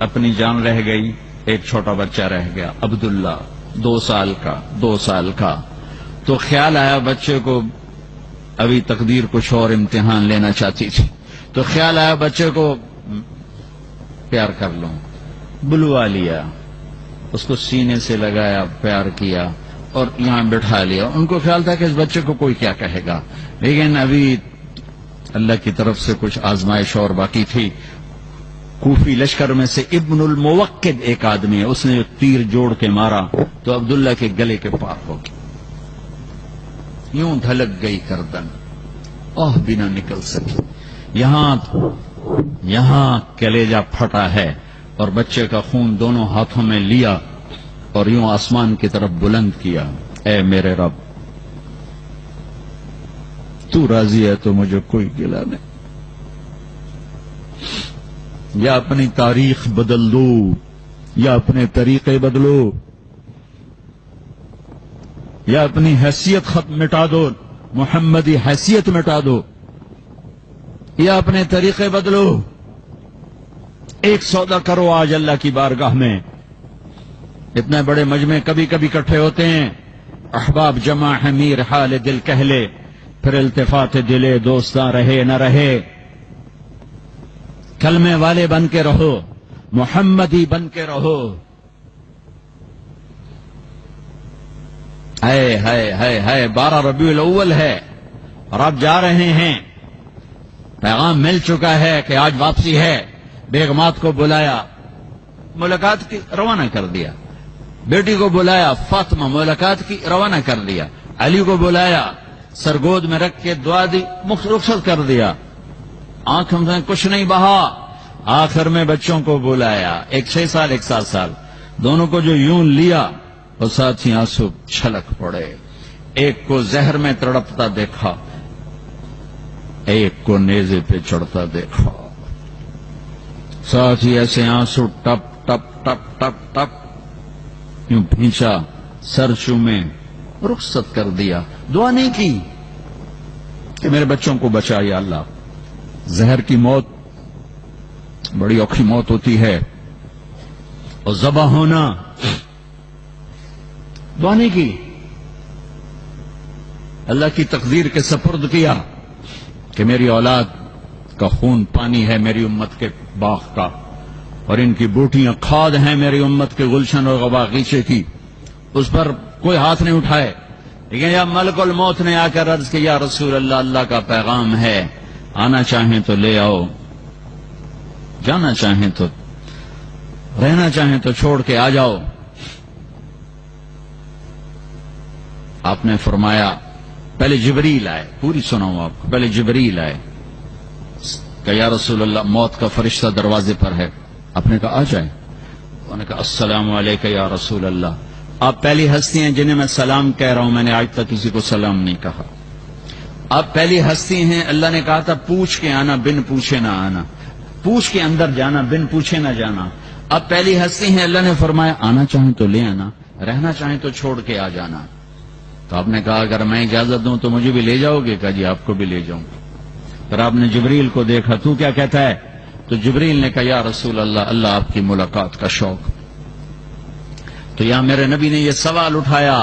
اپنی جان رہ گئی، ایک چھوٹا بچہ رہ گیا عبداللہ، 2 سال کا. تو خیال آیا بچے کو، ابھی تقدیر کچھ اور امتحان لینا چاہتی تھی، تو خیال آیا بچے کو پیار کر لوں. بلوا لیا، اس کو سینے سے لگایا، پیار کیا اور یہاں بٹھا لیا. ان کو خیال تھا کہ اس بچے کو کوئی کیا کہے گا، لیکن ابھی اللہ کی طرف سے کچھ آزمائش اور باقی تھی. کوفی لشکر میں سے ابن الموقد ایک آدمی ہے، اس نے تیر جوڑ کے مارا تو عبداللہ کے گلے کے پار ہو گئی، یوں دھلک گئی گردن، بھی نہ نکل سکی. یہاں کلیجہ پھٹا ہے اور بچے کا خون دونوں ہاتھوں میں لیا اور یوں آسمان کی طرف بلند کیا. اے میرے رب، تو راضی ہے تو مجھے کوئی گلہ نہیں. یا اپنی تاریخ بدل دو یا اپنے طریقے بدلو، یا اپنی حیثیت مٹا دو، محمدی حیثیت مٹا دو، یا اپنے طریقے بدلو. ایک سودا کرو آج اللہ کی بارگاہ میں. اتنے بڑے مجمع کبھی کبھی اکٹھے ہوتے ہیں، احباب جمع ہے میر حال دل کہہ لے، پھر التفات دلے دوستاں رہے نہ رہے. کلمے والے بن کے رہو، محمدی بن کے رہو. ہے 12 ربیع الاول ہے اور آپ جا رہے ہیں، پیغام مل چکا ہے کہ آج واپسی ہے. بیگمات کو بلایا، ملاقات کی، روانہ کر دیا. بیٹی کو بلایا، فاطمہ، ملاقات کی، روانہ کر دیا. علی کو بلایا، سرگود میں رکھ کے دعا دی، رخصت کر دیا. آنکھ میں کچھ نہیں بہا. آخر میں بچوں کو بلایا، ایک 6 سال ایک 7 سال، دونوں کو جو یوں لیا اور ساتھ ہی آنسو چھلک پڑے. ایک کو زہر میں تڑپتا دیکھا، ایک کو نیزے پہ چڑھتا دیکھا. ساتھ ہی ایسے آنسو ٹپ ٹپ ٹپ ٹپ ٹپ یوں بھینچا، سر چومے، رخصت کر دیا. دعا نہیں کی کہ میرے بچوں کو بچا یا اللہ. زہر کی موت بڑی اوکھی موت ہوتی ہے، اور ذبح ہونا. دعا نہیں کی، اللہ کی تقدیر کے سپرد کیا کہ میری اولاد کا خون پانی ہے میری امت کے باغ کا، اور ان کی بوٹیاں کھاد ہیں میری امت کے گلشن اور باغیچے کی. اس پر کوئی ہاتھ نہیں اٹھائے. لیکن یا ملک الموت نے آ کر عرض کہ یا رسول اللہ، اللہ کا پیغام ہے، آنا چاہیں تو لے آؤ، جانا چاہیں تو، رہنا چاہیں تو چھوڑ کے آ جاؤ. آپ نے فرمایا، پہلے جبریل آئے، پوری سناؤں آپ کو. پہلے جبریل آئے کہ یا رسول اللہ، موت کا فرشتہ دروازے پر ہے. آپ نے کہا آ جائے. انہوں نے کہا السلام علیکم یا رسول اللہ. آپ پہلی ہستی ہیں جنہیں میں سلام کہہ رہا ہوں، میں نے آج تک کسی کو سلام نہیں کہا. آپ پہلی ہستی ہیں، اللہ نے کہا تھا پوچھ کے آنا، بن پوچھے نہ آنا، پوچھ کے اندر جانا، بن پوچھے نہ جانا. آپ پہلی ہستی ہیں، اللہ نے فرمایا آنا چاہیں تو لے آنا، رہنا چاہیں تو چھوڑ کے آ جانا. تو آپ نے کہا اگر میں اجازت دوں تو مجھے بھی لے جاؤ گے؟ کہا جی آپ کو بھی لے جاؤں گا. پھر آپ نے جبریل کو دیکھا، تو کیا کہتا ہے؟ تو جبریل نے کہا یا رسول اللہ، اللہ آپ کی ملاقات کا شوق. تو یہاں میرے نبی نے یہ سوال اٹھایا.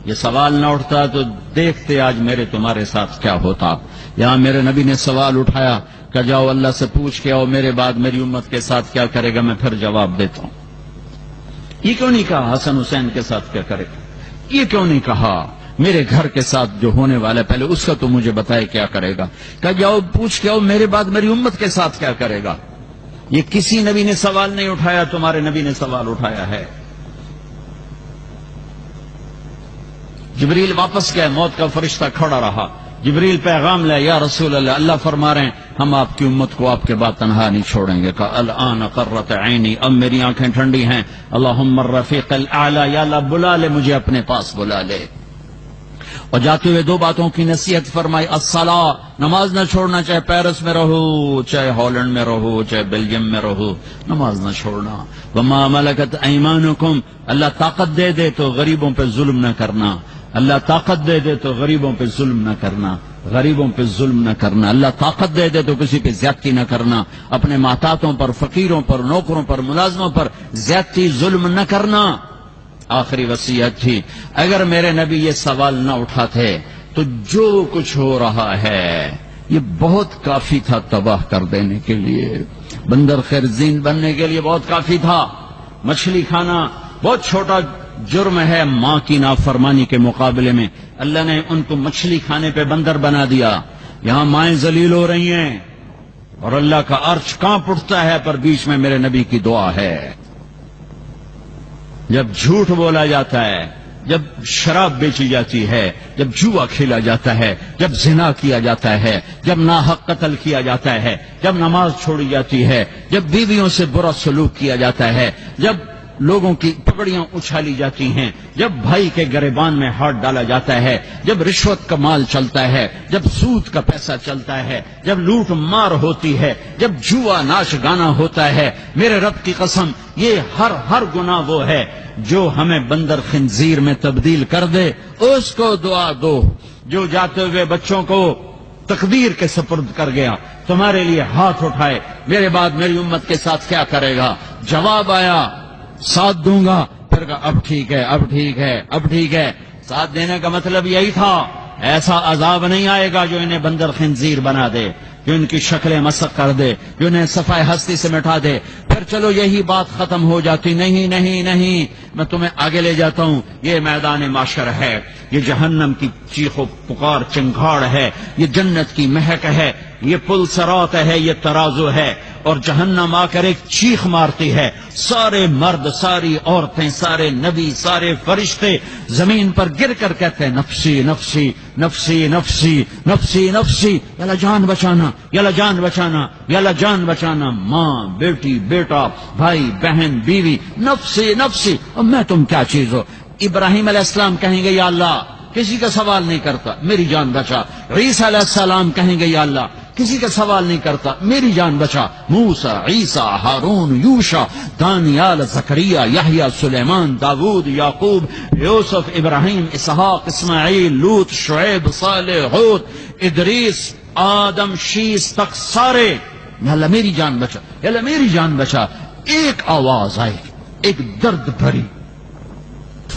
یہ سوال نہ اٹھتا تو دیکھتے آج میرے تمہارے ساتھ کیا ہوتا. یہاں میرے نبی نے سوال اٹھایا کہ جاؤ اللہ سے پوچھ کے آؤ میرے بعد میری امت کے ساتھ کیا کرے گا، میں پھر جواب دیتا ہوں. یہ کیوں نہیں کہا حسن حسین کے ساتھ کیا کرے گا؟ یہ کیوں نہیں کہا میرے گھر کے ساتھ جو ہونے والا ہے پہلے اس کا تو مجھے بتائے کیا کرے گا؟ کہ جاؤ پوچھ کے آؤ میرے بعد میری امت کے ساتھ کیا کرے گا. یہ کسی نبی نے سوال نہیں اٹھایا، تمہارے نبی نے سوال اٹھایا ہے. جبریل واپس گئے، موت کا فرشتہ کھڑا رہا. جبریل پیغام لے، یا رسول اللہ، اللہ فرما رہے ہیں ہم آپ کی امت کو آپ کے بعد تنہا نہیں چھوڑیں گے. کہا الان قرت عینی، اب میری آنکھیں ٹھنڈی ہیں. اللہم الرفیق الاعلی، یا اللہ بلا لے مجھے اپنے پاس بلا لے. اور جاتے ہوئے 2 باتوں کی نصیحت فرمائی. الصلاۃ، نماز نہ چھوڑنا، چاہے پیرس میں رہو، چاہے ہالینڈ میں رہو، چاہے بیلجیم میں رہو، نماز نہ چھوڑنا. وما ملکت ایمانکم، اللہ طاقت دے دے تو غریبوں پہ ظلم نہ کرنا، اللہ طاقت دے دے تو غریبوں پہ ظلم نہ کرنا. غریبوں پہ ظلم نہ کرنا، اللہ طاقت دے دے تو کسی پہ زیادتی نہ کرنا، اپنے محتاطوں پر، فقیروں پر، نوکروں پر، ملازموں پر زیادتی ظلم نہ کرنا۔ آخری وصیت تھی، اگر میرے نبی یہ سوال نہ اٹھاتے تو جو کچھ ہو رہا ہے یہ بہت کافی تھا تباہ کر دینے کے لیے، بندر خرزین بننے کے لیے بہت کافی تھا۔ مچھلی کھانا بہت چھوٹا جرم ہے ماں کی نافرمانی کے مقابلے میں، اللہ نے ان کو مچھلی کھانے پہ بندر بنا دیا۔ یہاں مائیں ذلیل ہو رہی ہیں اور اللہ کا عرش کانپ اٹھتا ہے، پر بیچ میں میرے نبی کی دعا ہے۔ جب جھوٹ بولا جاتا ہے، جب شراب بیچی جاتی ہے، جب جوا کھیلا جاتا ہے، جب زنا کیا جاتا ہے، جب ناحق قتل کیا جاتا ہے، جب نماز چھوڑی جاتی ہے، جب بیویوں سے برا سلوک کیا جاتا ہے، جب لوگوں کی پگڑیاں اچھالی جاتی ہیں، جب بھائی کے گریبان میں ہاتھ ڈالا جاتا ہے، جب رشوت کا مال چلتا ہے، جب سود کا پیسہ چلتا ہے، جب لوٹ مار ہوتی ہے، جب جوا ناچ گانا ہوتا ہے، میرے رب کی قسم یہ ہر گناہ وہ ہے جو ہمیں بندر خنزیر میں تبدیل کر دے۔ اس کو دعا دو جو جاتے ہوئے بچوں کو تقدیر کے سپرد کر گیا، تمہارے لیے ہاتھ اٹھائے، میرے بعد میری امت کے ساتھ کیا کرے گا؟ جواب آیا ساتھ دوں گا، پھر کہا اب ٹھیک ہے، اب ٹھیک ہے، اب ٹھیک ہے۔ ساتھ دینے کا مطلب یہی تھا، ایسا عذاب نہیں آئے گا جو انہیں بندر خنزیر بنا دے، جو ان کی شکلیں مسخ کر دے، جو انہیں صفحہ ہستی سے مٹا دے۔ پھر چلو یہی بات ختم ہو جاتی، نہیں نہیں نہیں، میں تمہیں آگے لے جاتا ہوں، یہ میدان معاشر ہے، یہ جہنم کی چیخ و پکار چنگھاڑ ہے، یہ جنت کی مہک ہے، یہ پل صراط ہے، یہ ترازو ہے، اور جہنم آ کر ایک چیخ مارتی ہے، سارے مرد، ساری عورتیں، سارے نبی، سارے فرشتے زمین پر گر کر کہتے ہیں نفسی نفسی نفسی نفسی نفسی نفسی، یا اللہ جان بچانا، یا اللہ جان بچانا، یا اللہ جان بچانا، ماں، بیٹی، بیٹا، بھائی، بہن، بیوی، نفسی نفسی، اور میں تم کیا چیز ہو؟ ابراہیم علیہ السلام کہیں گے یا اللہ کسی کا سوال نہیں کرتا، میری جان بچا۔ عیسیٰ علیہ السلام کہیں گے یا اللہ کسی کا سوال نہیں کرتا، میری جان بچا۔ موسیٰ، عیسیٰ، ہارون، یوشع، دانیال، زکریا، یحییٰ، سلیمان، داود، یعقوب، یوسف، ابراہیم، اسحاق، اسماعیل، لوط، شعیب، صالح، ہود، ادریس، آدم، شیس تک سارے، یا اللہ میری جان بچا، یا اللہ میری جان بچا۔ ایک آواز آئی، ایک درد بھری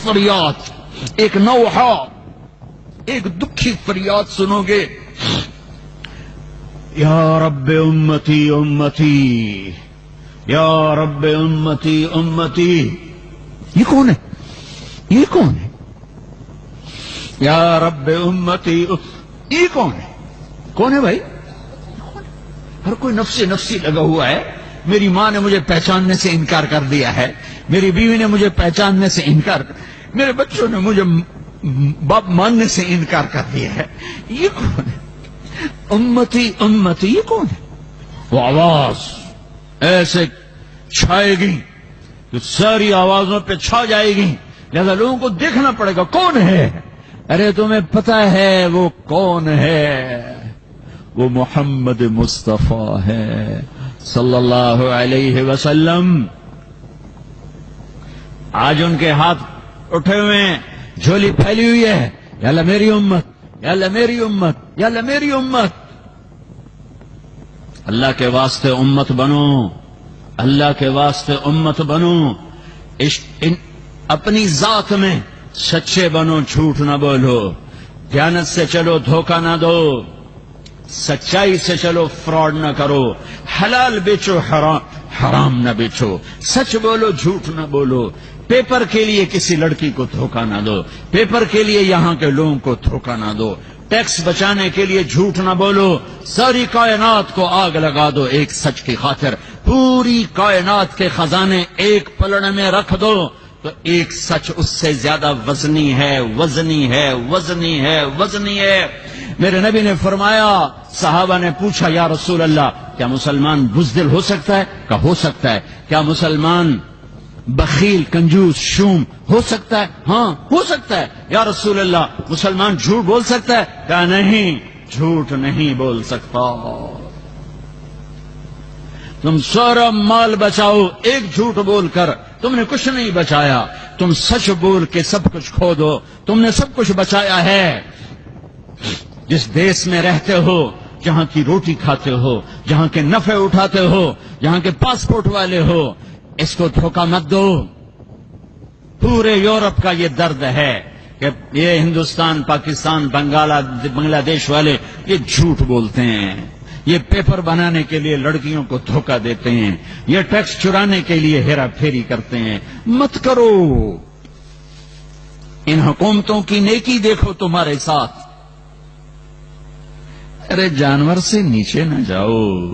فریاد، ایک نوحہ، ایک دکھی فریاد سنو گے، یا رب امتی امتی، یا رب امتی امتی۔ یہ کون ہے؟ یہ کون ہے؟ یا رب امتی، یہ کون ہے؟ کون ہے بھائی؟ ہر کوئی نفسی نفسی لگا ہوا ہے۔ میری ماں نے مجھے پہچاننے سے انکار کر دیا ہے، میری بیوی نے مجھے پہچاننے سے انکار، میرے بچوں نے مجھے باپ ماننے سے انکار کر دیا ہے۔ یہ کون ہے؟ امتی امتی، یہ کون ہے؟ وہ آواز ایسے چھائے گی کہ ساری آوازوں پہ چھا جائے گی، لہذا لوگوں کو دیکھنا پڑے گا کون ہے۔ ارے تمہیں پتا ہے وہ کون ہے؟ وہ محمد مصطفیٰ ہے صلی اللہ علیہ وسلم۔ آج ان کے ہاتھ اٹھے ہوئے ہیں، جھولی پھیلی ہوئی ہے، یا اللہ میری امت، یا اللہ میری امت، یا اللہ میری امت۔ اللہ کے واسطے امت بنو، اللہ کے واسطے امت بنو، اپنی ذات میں سچے بنو، جھوٹ نہ بولو، دیانت سے چلو، دھوکہ نہ دو، سچائی سے چلو، فراڈ نہ کرو، حلال بیچو، حرام نہ بیچو، سچ بولو، جھوٹ نہ بولو، پیپر کے لیے کسی لڑکی کو دھوکہ نہ دو، پیپر کے لیے یہاں کے لوگوں کو دھوکہ نہ دو، ٹیکس بچانے کے لیے جھوٹ نہ بولو، ساری کائنات کو آگ لگا دو ایک سچ کی خاطر، پوری کائنات کے خزانے ایک پلڑ میں رکھ دو تو ایک سچ اس سے زیادہ وزنی ہے، وزنی ہے، وزنی ہے، وزنی ہے۔ میرے نبی نے فرمایا، صحابہ نے پوچھا یا رسول اللہ کیا مسلمان بزدل ہو سکتا ہے؟ کہا ہو سکتا ہے۔ کیا مسلمان بخیل، کنجوس، شوم ہو سکتا ہے؟ ہاں ہو سکتا ہے۔ یا رسول اللہ مسلمان جھوٹ بول سکتا ہے؟ کہا نہیں، جھوٹ نہیں بول سکتا۔ تم سارا مال بچاؤ، ایک جھوٹ بول کر تم نے کچھ نہیں بچایا، تم سچ بول کے سب کچھ کھو دو، تم نے سب کچھ بچایا ہے۔ جس دیس میں رہتے ہو، جہاں کی روٹی کھاتے ہو، جہاں کے نفع اٹھاتے ہو، جہاں کے پاسپورٹ والے ہو، اس کو دھوکہ مت دو۔ پورے یورپ کا یہ درد ہے کہ یہ ہندوستان، پاکستان، بنگلہ دیش والے یہ جھوٹ بولتے ہیں، یہ پیپر بنانے کے لیے لڑکیوں کو دھوکہ دیتے ہیں، یہ ٹیکس چرانے کے لیے ہیرا پھیری کرتے ہیں۔ مت کرو، ان حکومتوں کی نیکی دیکھو تمہارے ساتھ۔ ارے جانور سے نیچے نہ جاؤ۔